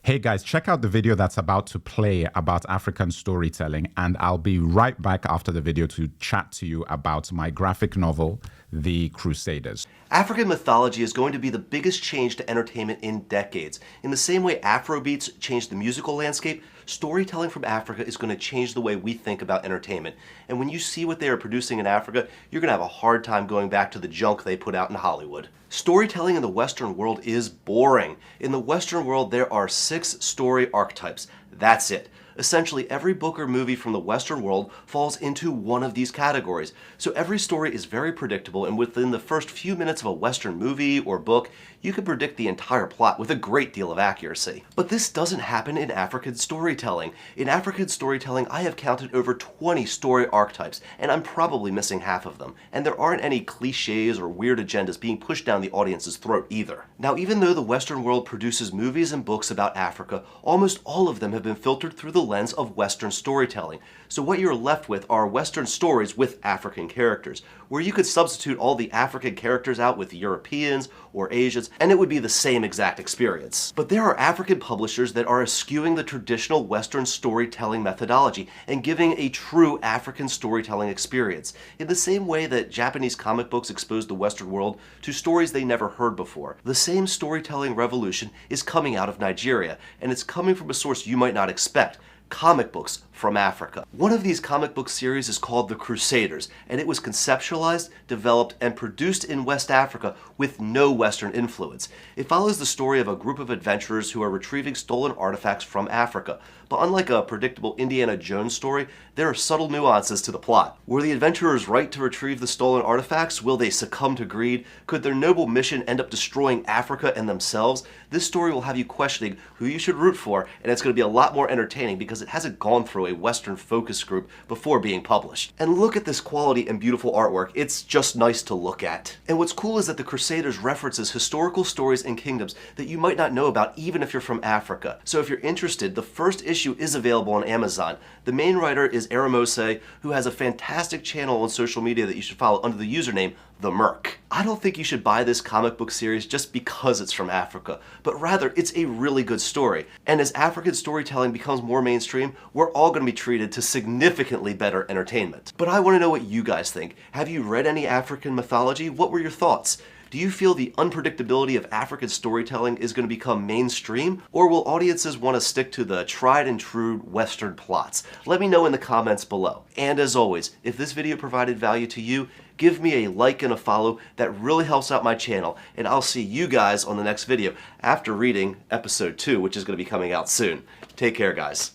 Hey guys, check out the video that's about to play about African storytelling, and I'll be right back after the video to chat to you about my graphic novel, The Crusaders. African mythology is going to be the biggest change to entertainment in decades. In the same way Afrobeats changed the musical landscape, storytelling from Africa is going to change the way we think about entertainment. And when you see what they are producing in Africa, you're going to have a hard time going back to the junk they put out in Hollywood. Storytelling in the Western world is boring. In the Western world, there are 6 story archetypes. That's it. Essentially, every book or movie from the Western world falls into one of these categories. So every story is very predictable, and within the first few minutes of a Western movie or book, you can predict the entire plot with a great deal of accuracy. But this doesn't happen in African storytelling. In African storytelling, I have counted over 20 story archetypes, and I'm probably missing half of them. And there aren't any cliches or weird agendas being pushed down the audience's throat either. Now, even though the Western world produces movies and books about Africa, almost all of them have been filtered through the lens of Western storytelling. So what you're left with are Western stories with African characters, where you could substitute all the African characters out with Europeans or Asians, and it would be the same exact experience. But there are African publishers that are eschewing the traditional Western storytelling methodology and giving a true African storytelling experience, in the same way that Japanese comic books exposed the Western world to stories they never heard before. The same storytelling revolution is coming out of Nigeria, and it's coming from a source you might not expect: comic books from Africa. One of these comic book series is called The Crusaders, and it was conceptualized, developed, and produced in West Africa with no Western influence. It follows the story of a group of adventurers who are retrieving stolen artifacts from Africa. But unlike a predictable Indiana Jones story, there are subtle nuances to the plot. Were the adventurers right to retrieve the stolen artifacts? Will they succumb to greed? Could their noble mission end up destroying Africa and themselves? This story will have you questioning who you should root for, and it's going to be a lot more entertaining because it hasn't gone through a Western focus group before being published. And look at this quality and beautiful artwork. It's just nice to look at. And what's cool is that The Crusaders references historical stories and kingdoms that you might not know about even if you're from Africa. So if you're interested, the first issue is available on Amazon. The main writer is Aramose, who has a fantastic channel on social media that you should follow under the username The Merc. I don't think you should buy this comic book series just because it's from Africa, but rather it's a really good story. And as African storytelling becomes more mainstream, we're all going to be treated to significantly better entertainment. But I want to know what you guys think. Have you read any African mythology? What were your thoughts? Do you feel the unpredictability of African storytelling is going to become mainstream, or will audiences want to stick to the tried and true Western plots? Let me know in the comments below. And as always, if this video provided value to you, give me a like and a follow. That really helps out my channel, and I'll see you guys on the next video after reading episode 2, which is going to be coming out soon. Take care, guys.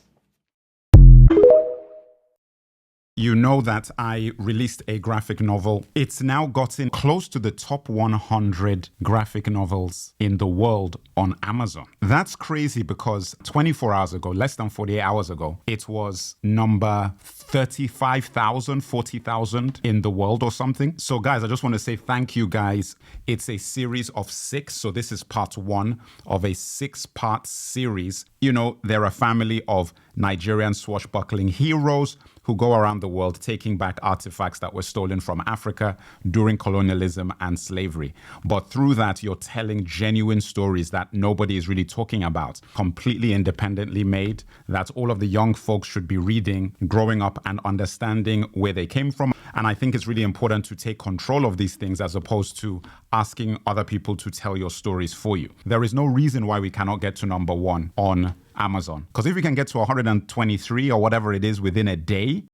You know that I released a graphic novel. It's now gotten close to the top 100 graphic novels in the world on Amazon. That's crazy because 24 hours ago, less than 48 hours ago, it was number 35,000, 40,000 in the world or something. So guys, I just want to say thank you guys. It's a series of 6. So this is part 1 of a 6-part series. You know, they're a family of Nigerian swashbuckling heroes who go around the world taking back artifacts that were stolen from Africa during colonialism and slavery. But through that, you're telling genuine stories that nobody is really talking about, completely independently made, that all of the young folks should be reading, growing up and understanding where they came from. And I think it's really important to take control of these things as opposed to asking other people to tell your stories for you. There is no reason why we cannot get to number 1 on Amazon. Because if we can get to 123 or whatever it is within a day,